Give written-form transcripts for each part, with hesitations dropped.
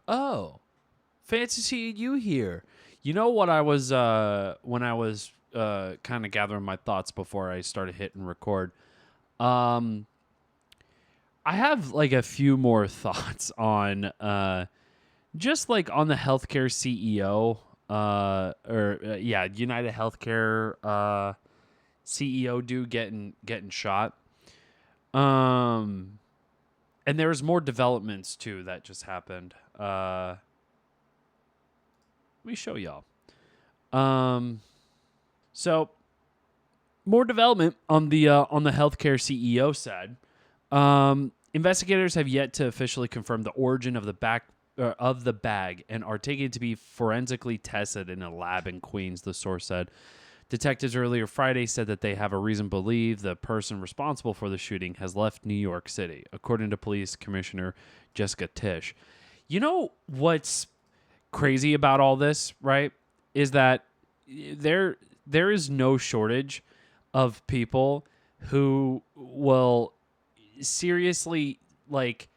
Oh, fancy seeing you here. You know what I was when I was kind of gathering my thoughts before I started hitting record. Um, I have like a few more thoughts on just like on the healthcare CEO United Healthcare CEO dude getting shot. Um, and there was more developments too that just happened. Let me show y'all. Um, so more development on the healthcare CEO side. Investigators have yet to officially confirm the origin of the bag and are taking it to be forensically tested in a lab in Queens. The source said. Detectives earlier Friday said that they have a reason to believe the person responsible for the shooting has left New York City, according to Police Commissioner Jessica Tisch. You know what's crazy about all this, right? Is that there is no shortage of people who will seriously like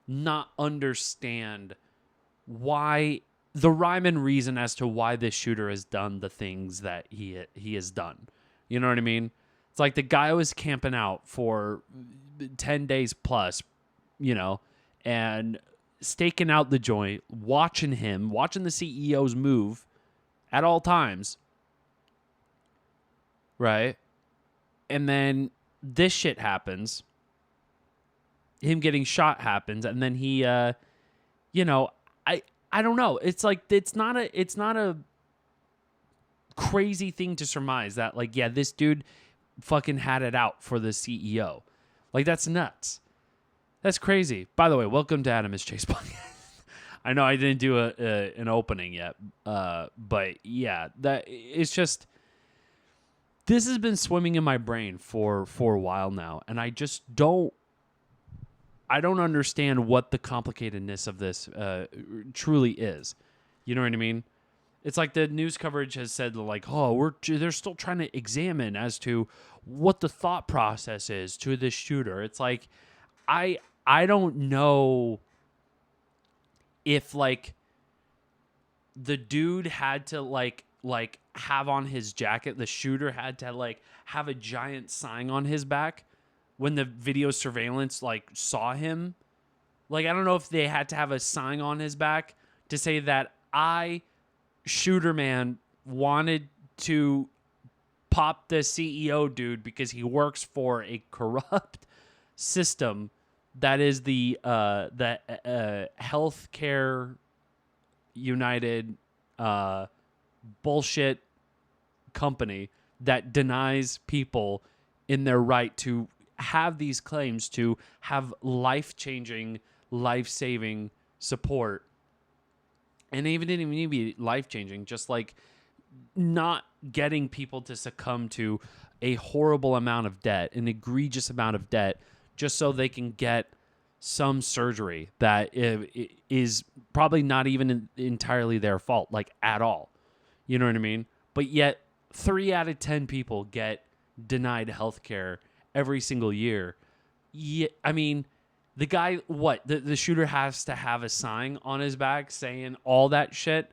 not understand why the rhyme and reason as to why this shooter has done the things that he has done. You know what I mean? It's like the guy was camping out for 10 days plus, you know, and staking out the joint, watching the CEOs move at all times, right? And then this shit happens. Him getting shot happens, and then he you know, I don't know. It's like it's not a crazy thing to surmise that like yeah, this dude fucking had it out for the CEO. Like that's nuts. That's crazy. By the way, welcome to Adam is Chase Podcast. I know I didn't do an opening yet, but yeah, that it's just this has been swimming in my brain for a while now, and I just don't understand what the complicatedness of this truly is. You know what I mean? It's like the news coverage has said, like, oh, they're still trying to examine as to what the thought process is to this shooter. It's like, I don't know if like the dude had to like have on his jacket, the shooter had to like have a giant sign on his back when the video surveillance like saw him. Like I don't know if they had to have a sign on his back to say that shooter man wanted to pop the CEO dude because he works for a corrupt system that is the healthcare United bullshit company that denies people in their right to have these claims to have life-changing, life-saving support. And even didn't even need to be life-changing, just like not getting people to succumb to a horrible amount of debt, an egregious amount of debt, just so they can get some surgery that is probably not even entirely their fault, like at all. You know what I mean? But yet, 3 out of 10 people get denied health care every single year. Yeah, I mean, the guy, what? The shooter has to have a sign on his back saying all that shit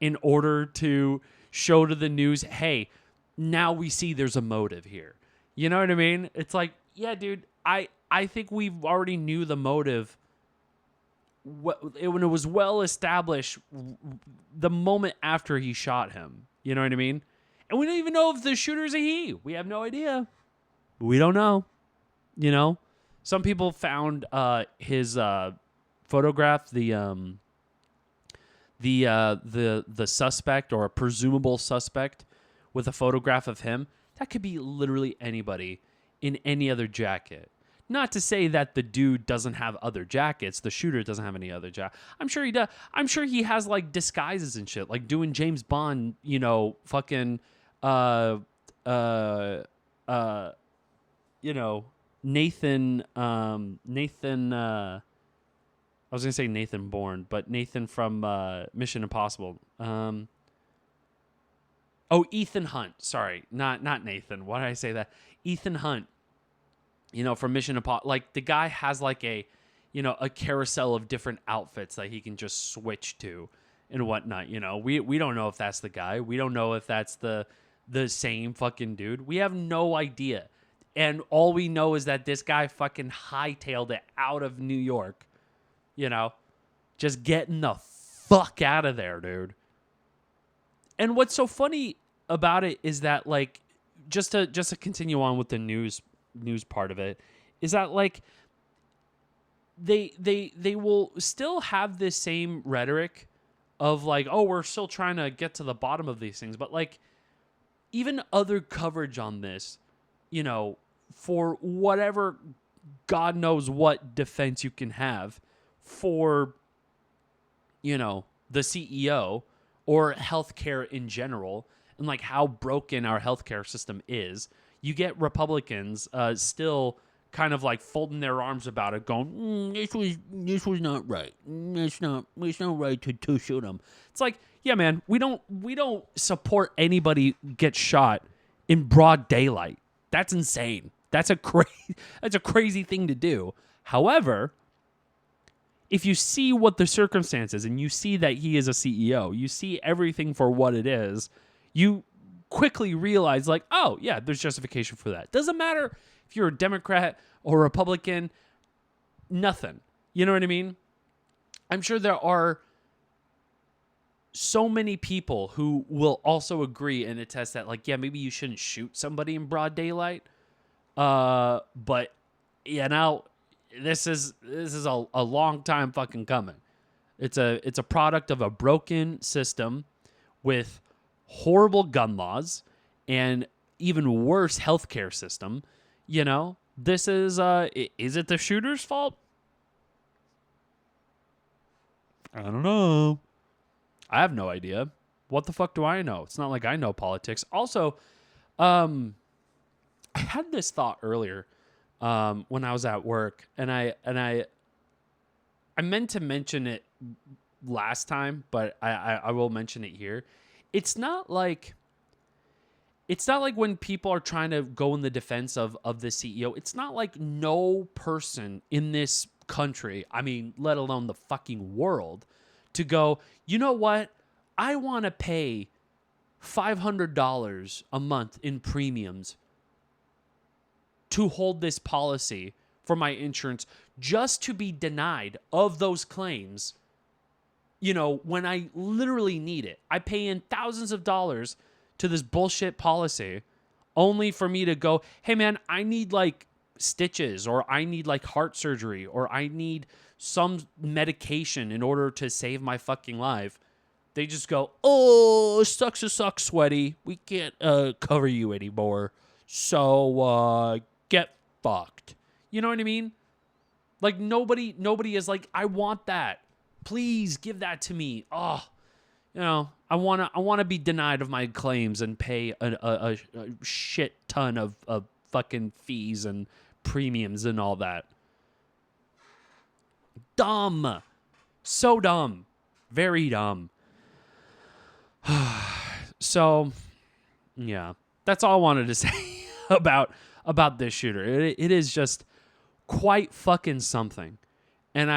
in order to show to the news, hey, now we see there's a motive here. You know what I mean? It's like, yeah, dude, I think we already knew the motive when it was well established the moment after he shot him. You know what I mean? And we don't even know if the shooter's a he. We have no idea. We don't know. You know? Some people found his photograph, the suspect or a presumable suspect with a photograph of him. That could be literally anybody in any other jacket. Not to say that the dude doesn't have other jackets. The shooter doesn't have any other jacket. I'm sure he does. I'm sure he has like disguises and shit, like doing James Bond. You know, fucking, uh, you know, Nathan. I was gonna say Nathan Bourne, but Nathan from Mission Impossible. Ethan Hunt. Sorry, not Nathan. Why did I say that? Ethan Hunt. You know, from Mission Impossible. Like the guy has like a carousel of different outfits that he can just switch to and whatnot. We don't know if that's the guy. We don't know if that's the same fucking dude. We have no idea. And all we know is that this guy fucking hightailed it out of New York. Just getting the fuck out of there, dude. And what's so funny about it is that, like, just to continue on with the news part of it, is that, like, they will still have this same rhetoric of, like, oh, we're still trying to get to the bottom of these things, but, like, even other coverage on this, for whatever God knows what defense you can have for, the CEO or healthcare in general, and like how broken our healthcare system is, you get Republicans still kind of like folding their arms about it, going, this was not right. It's not right to shoot him. It's like, yeah, man, we don't support anybody get shot in broad daylight. That's insane. That's a crazy thing to do. However, if you see what the circumstances and you see that he is a CEO, you see everything for what it is, you quickly realize, like, oh, yeah, there's justification for that. Doesn't matter if you're a Democrat or Republican, nothing. You know what I mean? I'm sure there are so many people who will also agree and attest that, like, yeah, maybe you shouldn't shoot somebody in broad daylight. But, this is a long time fucking coming. It's a product of a broken system with horrible gun laws and even worse healthcare system. This is it the shooter's fault? I don't know. I have no idea. What the fuck do I know? It's not like I know politics. Also, I had this thought earlier when I was at work, and I meant to mention it last time, but I will mention it here. It's not like when people are trying to go in the defense of the CEO. It's not like no person in this country, I mean, let alone the fucking world, to go, you know what? I want to pay $500 a month in premiums to hold this policy for my insurance just to be denied of those claims, when I literally need it. I pay in thousands of dollars to this bullshit policy only for me to go, hey man, I need like stitches, or I need like heart surgery, or I need some medication in order to save my fucking life. They just go, oh, sucks to suck, sweaty. We can't cover you anymore. So get fucked. You know what I mean? Like nobody is like, I want that. Please give that to me. Oh, I want to be denied of my claims and pay a shit ton of fucking fees and premiums and all that. Dumb. So dumb. Very dumb. So, yeah. That's all I wanted to say about this shooter. It is just quite fucking something. And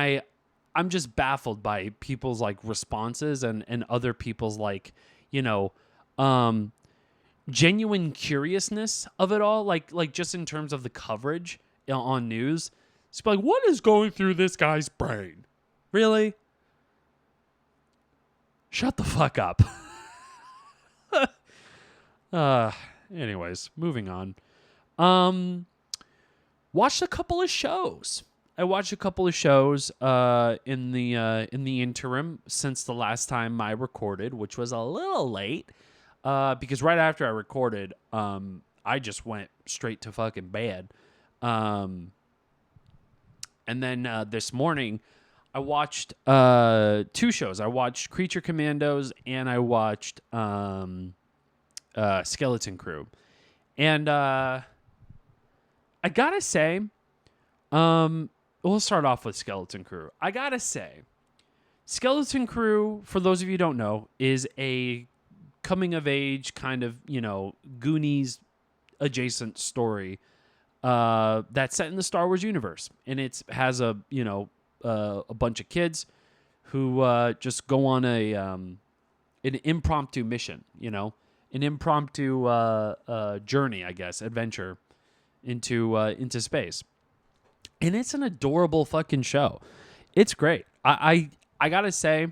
I'm just baffled by people's like responses and other people's like, genuine curiousness of it all. Like just in terms of the coverage on news. It's like, what is going through this guy's brain? Really? Shut the fuck up. Anyways, moving on. Watched a couple of shows. I watched a couple of shows in the interim since the last time I recorded, which was a little late because right after I recorded, I just went straight to fucking bed. And then this morning, I watched 2 shows. I watched Creature Commandos and I watched Skeleton Crew. And I gotta say, we'll start off with Skeleton Crew. I gotta say, Skeleton Crew, for those of you who don't know, is a coming-of-age kind of, Goonies adjacent story that's set in the Star Wars universe. And it has a, a bunch of kids who just go on an impromptu mission, an impromptu journey, I guess, adventure into space. And it's an adorable fucking show. It's great. I gotta say,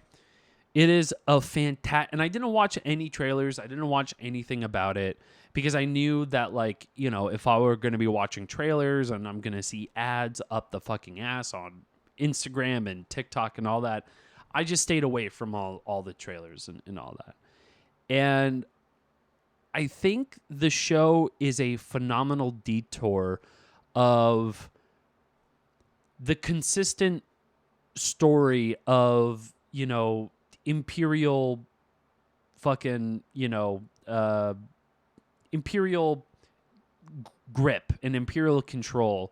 it is a fantastic. And I didn't watch any trailers. I didn't watch anything about it because I knew that, like, if I were going to be watching trailers and I'm going to see ads up the fucking ass on Instagram and TikTok and all that, I just stayed away from all the trailers and all that. And I think the show is a phenomenal detour of the consistent story of, imperial fucking, imperial grip and imperial control,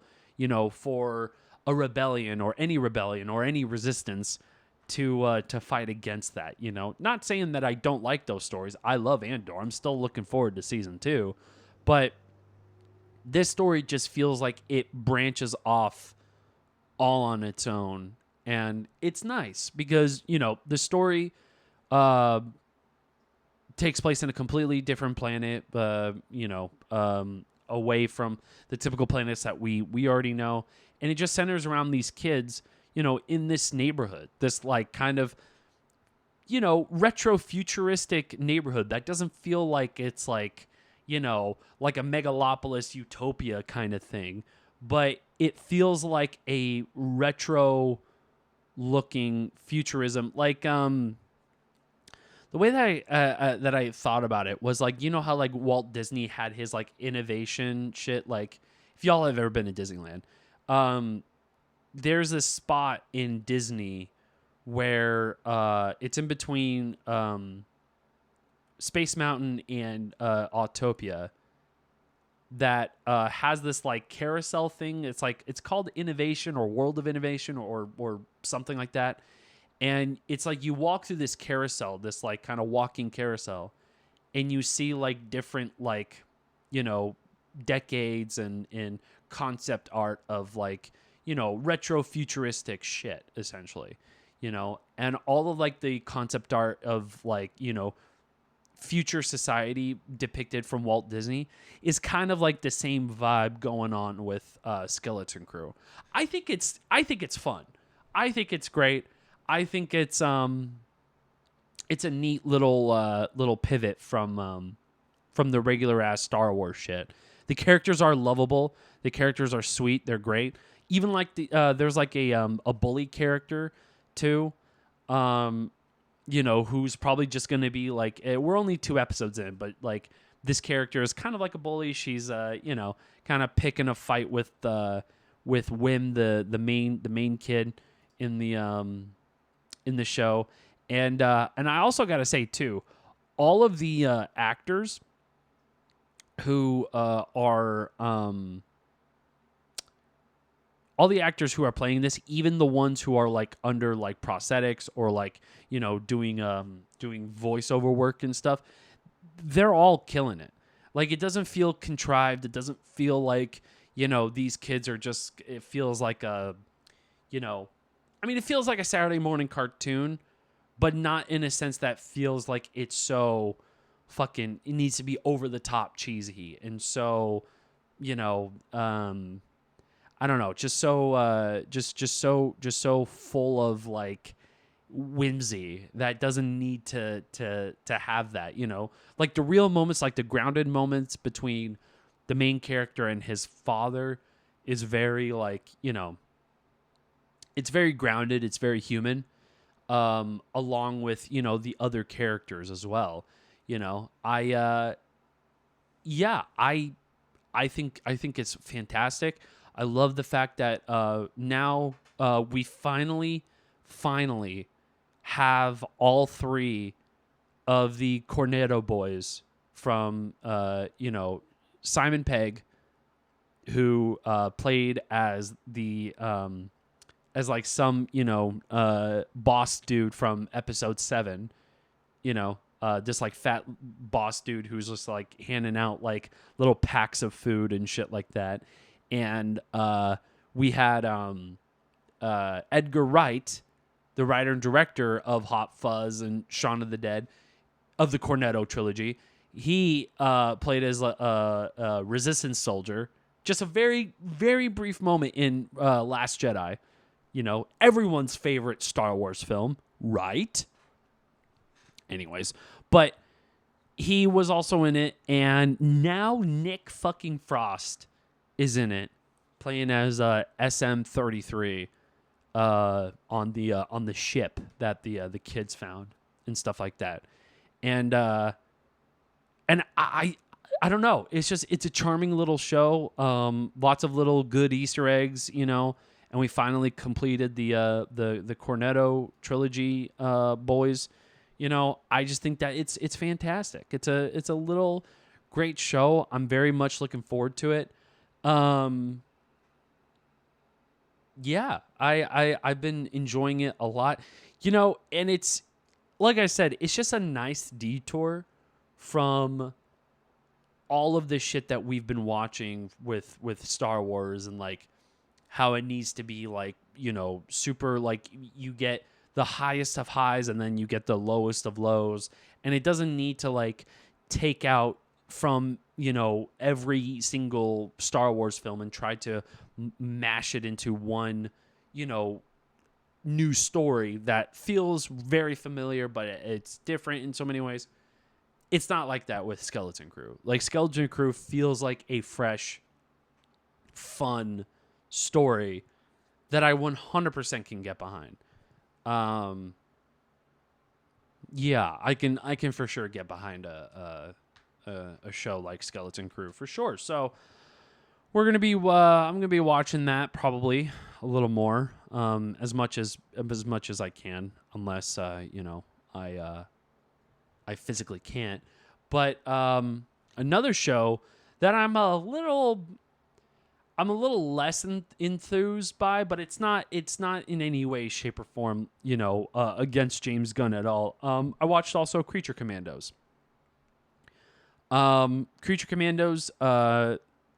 for a rebellion or any resistance to fight against that, Not saying that I don't like those stories. I love Andor. I'm still looking forward to season 2. But this story just feels like it branches off all on its own. And it's nice because, the story takes place in a completely different planet, away from the typical planets that we already know. And it just centers around these kids, in this neighborhood, this like kind of, retro futuristic neighborhood that doesn't feel like it's like, like a megalopolis utopia kind of thing. But it feels like a retro looking futurism, like the way that I thought about it was like, how like Walt Disney had his like innovation shit. Like if y'all have ever been to Disneyland, there's this spot in Disney where it's in between Space Mountain and Autopia that has this like carousel thing. It's called Innovation or World of Innovation or something like that. And it's like you walk through this carousel, this like kind of walking carousel, and you see like different like, decades and concept art of like, retro futuristic shit essentially, and all of like the concept art of like, future society depicted from Walt Disney is kind of like the same vibe going on with Skeleton Crew. I think it's fun. I think it's great. I think it's a neat little pivot from the regular ass Star Wars shit. The characters are lovable. The characters are sweet. They're great. Even like there's like a bully character too. Who's probably just going to be like, we're only 2 episodes in, but like this character is kind of like a bully. She's, kind of picking a fight with Wim, the main kid in the show. And I also got to say too, all of the actors who are all the actors who are playing this, even the ones who are like under like prosthetics or like, doing voiceover work and stuff, they're all killing it. Like it doesn't feel contrived. It doesn't feel like, these kids are just, it feels like it feels like a Saturday morning cartoon, but not in a sense that feels like it's so fucking, it needs to be over the top cheesy. And so, I don't know, just so so full of like whimsy that doesn't need to have that, like the real moments, like the grounded moments between the main character and his father is very like, it's very grounded. It's very human, along with, the other characters as well. I think it's fantastic. I love the fact that now we finally have all 3 of the Cornetto boys from, Simon Pegg, who played as the as like some boss dude from episode 7, this like fat boss dude who's just like handing out like little packs of food and shit like that. And we had Edgar Wright, the writer and director of Hot Fuzz and Shaun of the Dead, of the Cornetto trilogy, he played as a resistance soldier. Just a very, very brief moment in Last Jedi. You know, everyone's favorite Star Wars film, right? Anyways, but he was also in it, and now Nick fucking Frost is in it, playing as SM-33 on the ship that the kids found and stuff like that, and I don't know. It's a charming little show. Lots of little good Easter eggs, you know. And we finally completed the Cornetto trilogy, boys. You know, I just think that it's fantastic. It's a little great show. I'm very much looking forward to it. Yeah, I've been enjoying it a lot. You know, and it's like I said, it's just a nice detour from all of the shit that we've been watching with Star Wars, and like how it needs to be, like, you know, super, like, you get the highest of highs and then you get the lowest of lows, and it doesn't need to like take out from, you know, every single Star Wars film and try to mash it into one, you know, new story that feels very familiar, but it's different in so many ways. It's not like that with Skeleton Crew. Like, Skeleton Crew feels like a fresh, fun story that I 100% can get behind. Yeah, I can for sure get behind a show like Skeleton Crew for sure. So we're gonna be I'm gonna be watching that probably a little more, as much as I can, unless you know, I physically can't. But another show that I'm a little less enthused by, but it's not in any way, shape, or form, you know, against James Gunn at all. I watched also Creature Commandos. Creature Commandos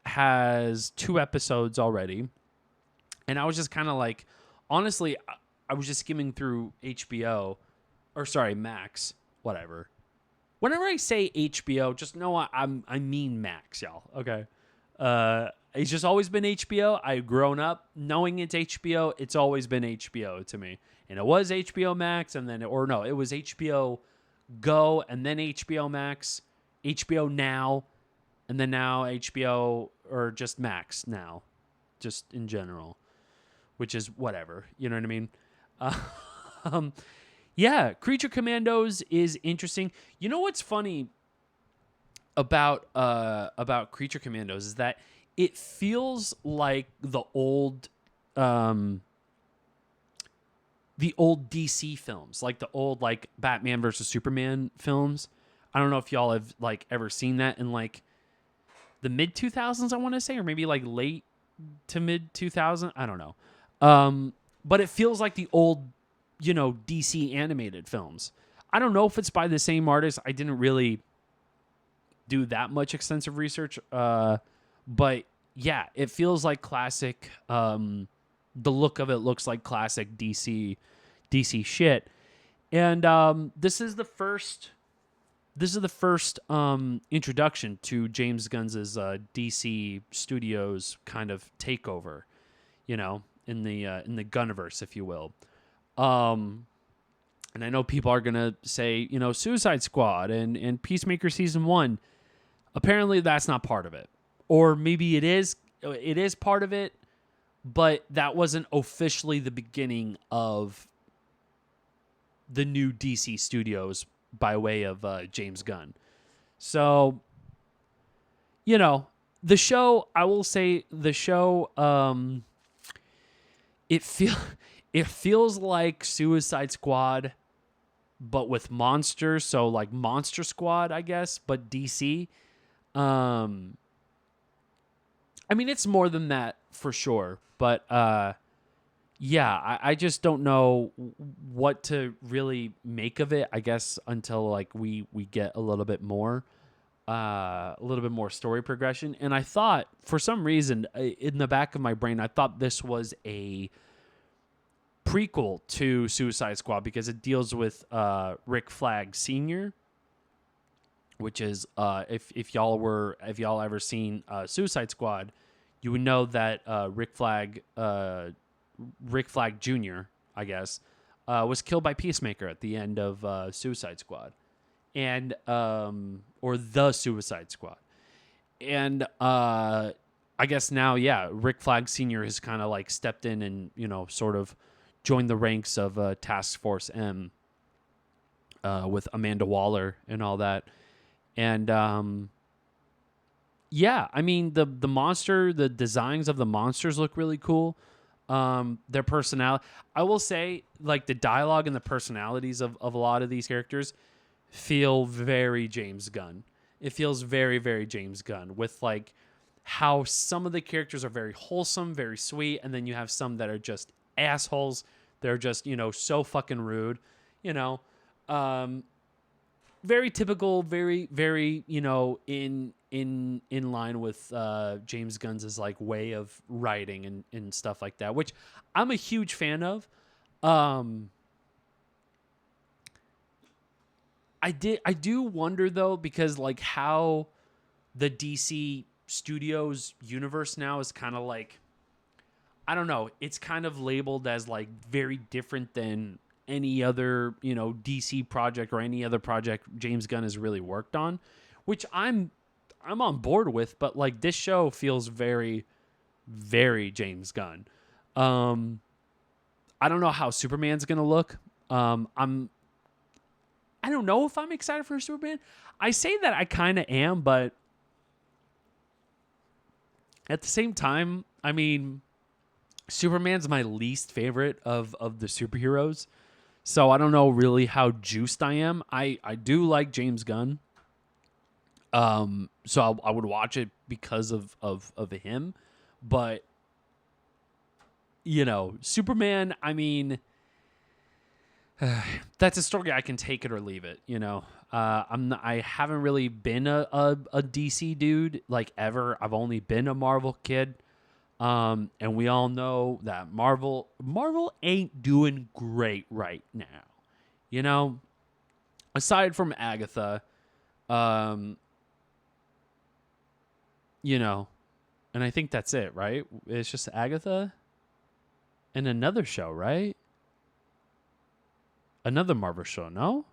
has 2 episodes already, and I was just kind of like, honestly, I was just skimming through HBO, or sorry, Max, whatever. Whenever I say HBO, just know I mean Max, y'all. Okay. It's just always been HBO. I've grown up knowing it's HBO. It's always been HBO to me. And it was HBO Max, and then, or no, it was HBO Go, and then HBO Max, HBO Now, and then now HBO, or just Max now, just in general, which is whatever. You know what I mean? Yeah, Creature Commandos is interesting. You know what's funny about Creature Commandos is that it feels like the old DC films, like the old, like, Batman versus Superman films. I don't know if y'all have like ever seen that in like the mid 2000s, I want to say, or maybe like late to mid 2000. I don't know. But it feels like the old, you know, DC animated films. I don't know if it's by the same artist. I didn't really do that much extensive research. But yeah, it feels like classic. The look of it looks like classic DC shit. And this is the first introduction to James Gunn's DC Studios kind of takeover, you know, in the Gunniverse, if you will. And I know people are gonna say, you know, Suicide Squad and Peacemaker Season 1. Apparently, that's not part of it, or maybe it is. It is part of it, but that wasn't officially the beginning of the new DC Studios by way of James Gunn. So, you know, the show, I will say, the show, it feels like Suicide Squad, but with monsters. So like Monster Squad, I guess, but DC. I mean, it's more than that for sure, but yeah, I just don't know what to really make of it, I guess, until like we get a little bit more story progression. And I thought, for some reason, in the back of my brain, I thought this was a prequel to Suicide Squad because it deals with Rick Flag Sr., which is if y'all ever seen Suicide Squad, you would know that Rick Flag Jr., I guess, was killed by Peacemaker at the end of Suicide Squad, and or the Suicide Squad, and I guess now, yeah, Rick Flag Sr. has kind of like stepped in and sort of joined the ranks of Task Force M with Amanda Waller and all that. And yeah, I mean the designs of the monsters look really cool. Their personality, I will say, like the dialogue and the personalities of a lot of these characters feel very James Gunn. It feels very, very James Gunn with like how some of the characters are very wholesome, very sweet, and then you have some that are just assholes. They're just so fucking rude, you know. Very typical, very very in line with James Gunn's like way of writing and stuff like that, which I'm a huge fan of. I do wonder though, because like how the DC Studios universe now is kind of like, I don't know, it's kind of labeled as like very different than any other, DC project or any other project James Gunn has really worked on, which I'm on board with, but like this show feels very, very James Gunn. I don't know how Superman's gonna look. I don't know if I'm excited for Superman. I say that I kind of am, but at the same time, I mean, Superman's my least favorite of the superheroes. So I don't know really how juiced I am. I do like James Gunn. So I would watch it because of him. But, Superman, I mean, that's a story I can take it or leave it, I haven't really been a DC dude like ever. I've only been a Marvel kid. And we all know that Marvel ain't doing great right now. Aside from Agatha, and I think that's it, right? It's just Agatha and another show, right? Another Marvel show, no?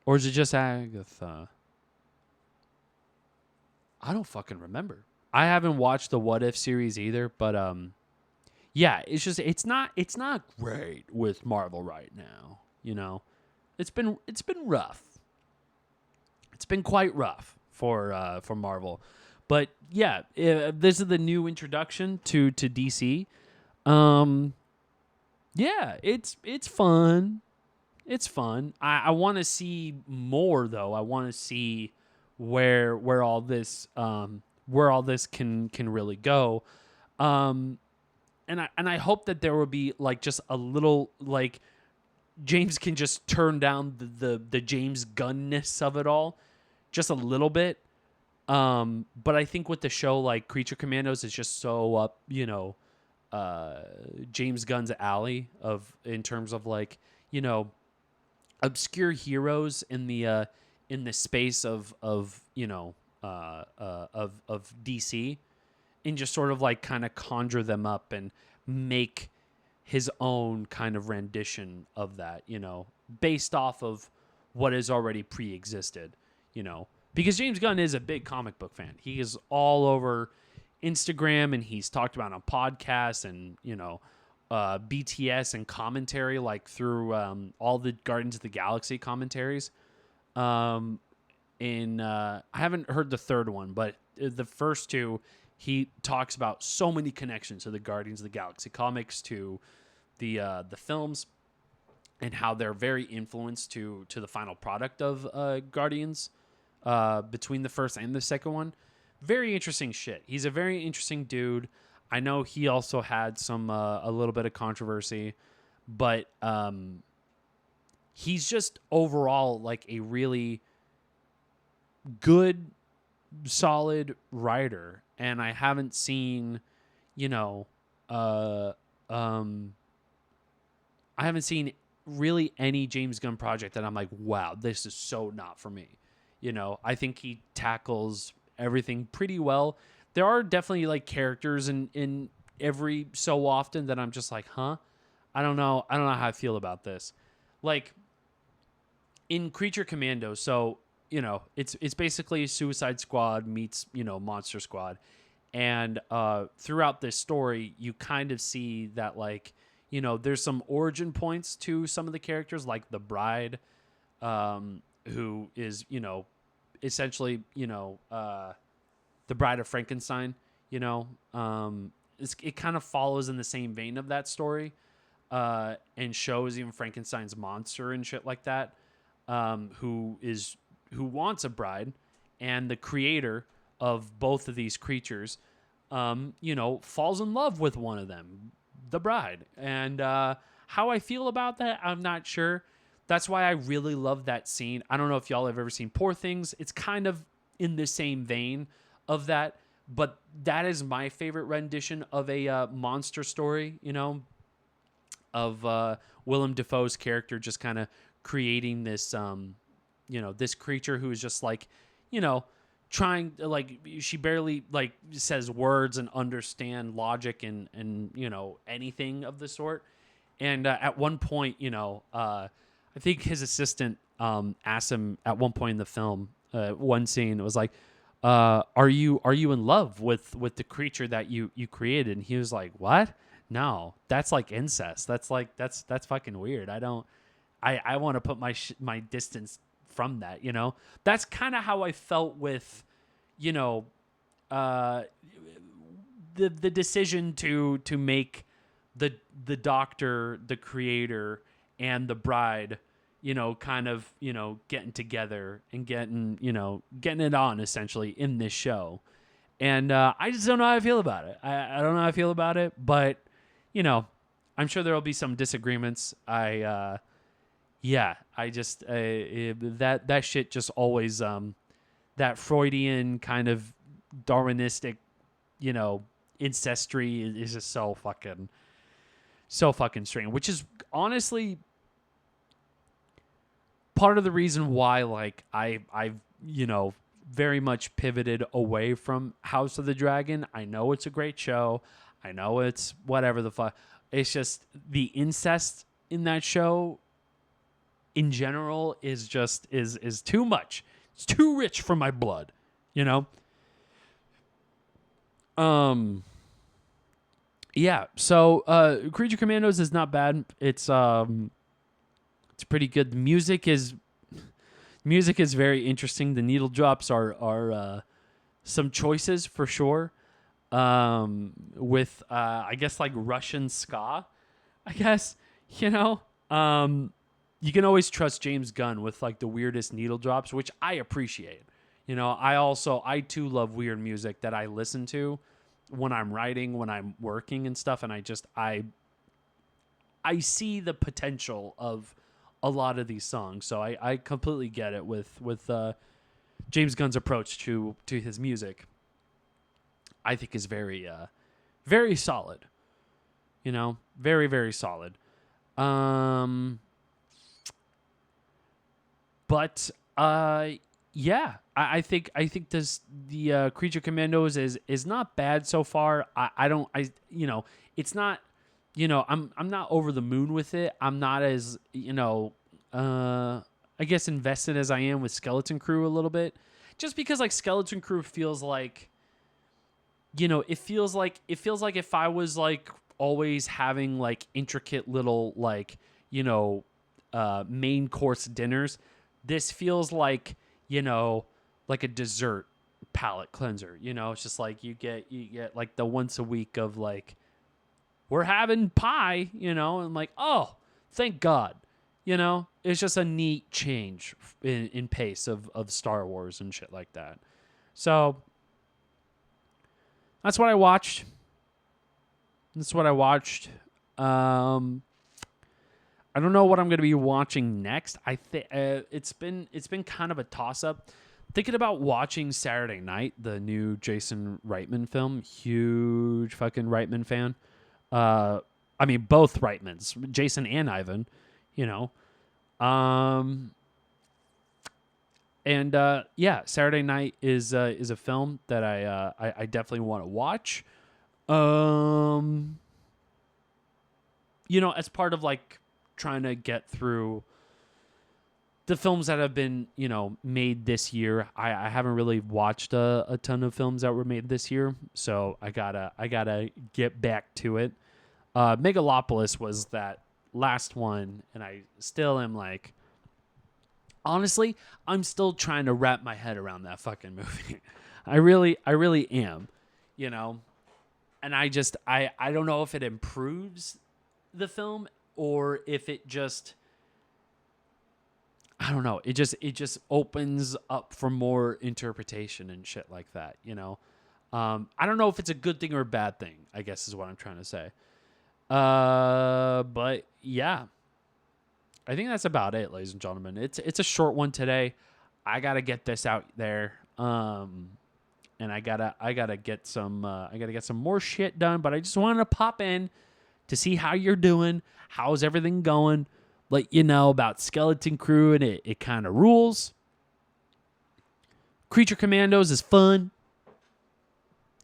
Or is it just Agatha? I don't fucking remember. I haven't watched the What If series either, but yeah, it's not great with Marvel right now, It's been rough. It's been quite rough for Marvel. But yeah, this is the new introduction to DC. Yeah, it's fun. It's fun. I want to see more though. I want to see where all this can really go. And I hope that there will be like just a little like James can just turn down the James Gunness of it all just a little bit. But I think with the show like Creature Commandos is just so up, James Gunn's alley in terms of like, obscure heroes in the space of DC, and just sort of like kind of conjure them up and make his own kind of rendition of that, based off of what has already pre-existed, because James Gunn is a big comic book fan. He is all over Instagram, and he's talked about on podcasts and, BTS and commentary, like through all the Guardians of the Galaxy commentaries. I haven't heard the third one, but the first two, he talks about so many connections to the Guardians of the Galaxy comics, to the films, and how they're very influenced to the final product of Guardians between the first and the second one. Very interesting shit. He's a very interesting dude. I know he also had some a little bit of controversy, but he's just overall like a really good, solid writer. And I haven't seen, I haven't seen really any James Gunn project that I'm like, wow, this is so not for me. You know, I think he tackles everything pretty well. There are definitely like characters in every so often that I'm just like, huh? I don't know. I don't know how I feel about this. Like in Creature Commando, so it's basically Suicide Squad meets Monster Squad, and throughout this story, you kind of see that like there's some origin points to some of the characters, like the bride, who is essentially the Bride of Frankenstein. It kind of follows in the same vein of that story, and shows even Frankenstein's monster and shit like that, who wants a bride, and the creator of both of these creatures, falls in love with one of them, the bride. And how I feel about that, I'm not sure. That's why I really love that scene. I don't know if y'all have ever seen Poor Things. It's kind of in the same vein of that, but that is my favorite rendition of a monster story, of Willem Dafoe's character just kind of creating this, this creature who is just like, trying to, like, she barely like says words and understand logic and anything of the sort. And at one point, I think his assistant asked him at one point in the film, one scene, it was like, are you in love with the creature that you created? And he was like, what? No, that's like incest. That's like, that's fucking weird. I want to put my distance from that, That's kind of how I felt with, the decision to make the doctor, the creator, and the bride, kind of, getting together and getting it on essentially in this show. And I just don't know how I feel about it. I don't know how I feel about it, but I'm sure there'll be some disagreements. I just that shit just always that Freudian kind of Darwinistic, ancestry is just so fucking strange, which is honestly part of the reason why like I've very much pivoted away from House of the Dragon. I know it's a great show. I know it's whatever the fuck. It's just the incest in that show in general is just is too much. It's too rich for my blood, Yeah, so Creature Commandos is not bad. It's pretty good. The music is very interesting. The needle drops are some choices for sure. With I guess like Russian ska, I guess, you can always trust James Gunn with like the weirdest needle drops, which I appreciate. I too love weird music that I listen to when I'm writing, when I'm working and stuff, and I see the potential of a lot of these songs. So I completely get it with James Gunn's approach to his music. I think is very very solid. Very, very solid. But yeah, I think the Creature Commandos is not bad so far. It's not, I'm not over the moon with it. I'm not as I guess invested as I am with Skeleton Crew a little bit, just because like Skeleton Crew feels like, it feels like if I was like always having like intricate little like main course dinners. This feels like, like a dessert palate cleanser. It's just like you get like the once a week of like, we're having pie, and I'm like, oh, thank God. It's just a neat change in pace of Star Wars and shit like that. So that's what I watched. I don't know what I'm going to be watching next. I think it's been kind of a toss up. Thinking about watching Saturday Night, the new Jason Reitman film. Huge fucking Reitman fan. I mean, both Reitmans, Jason and Ivan, you know. Yeah, Saturday Night is a film that I definitely want to watch. As part of like trying to get through the films that have been, made this year. I haven't really watched a ton of films that were made this year, so I gotta get back to it. Megalopolis was that last one, and I still am like, honestly, I'm still trying to wrap my head around that fucking movie. I really am, and I don't know if it improves the film or if it just, I don't know. It just opens up for more interpretation and shit like that, I don't know if it's a good thing or a bad thing, I guess is what I'm trying to say. But yeah, I think that's about it, ladies and gentlemen. It's a short one today. I gotta get this out there. And I gotta get some more shit done. But I just wanted to pop in to see how you're doing. How's everything going? Let you know about Skeleton Crew, and it kind of rules. Creature Commandos is fun.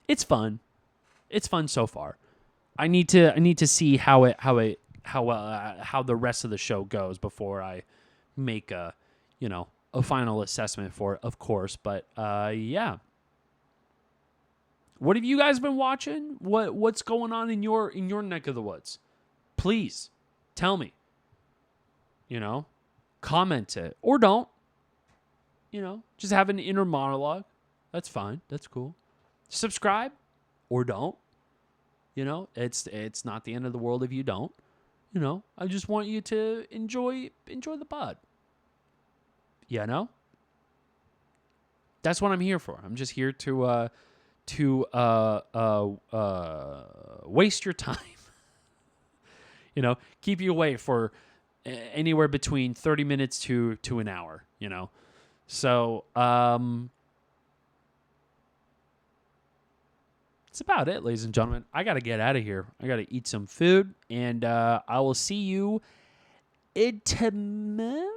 It's fun. It's fun so far. I need to see how the rest of the show goes before I make a final assessment for it, of course. But yeah. What have you guys been watching? What's going on in your neck of the woods? Please tell me. Comment it or don't. Just have an inner monologue. That's fine. That's cool. Subscribe or don't. It's not the end of the world if you don't. I just want you to enjoy the pod. That's what I'm here for. I'm just here to waste your time. Keep you away for anywhere between 30 minutes to an hour. So that's about it, ladies and gentlemen. I got to get out of here. I got to eat some food, and I will see you tomorrow.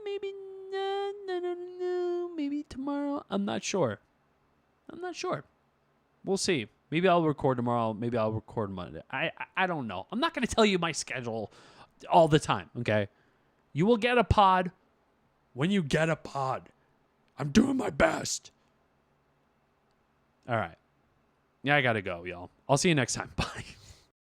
Maybe no. Maybe tomorrow. I'm not sure. We'll see. Maybe I'll record tomorrow. Maybe I'll record Monday. I don't know. I'm not going to tell you my schedule all the time, okay? You will get a pod when you get a pod. I'm doing my best. All right. Yeah, I got to go, y'all. I'll see you next time. Bye.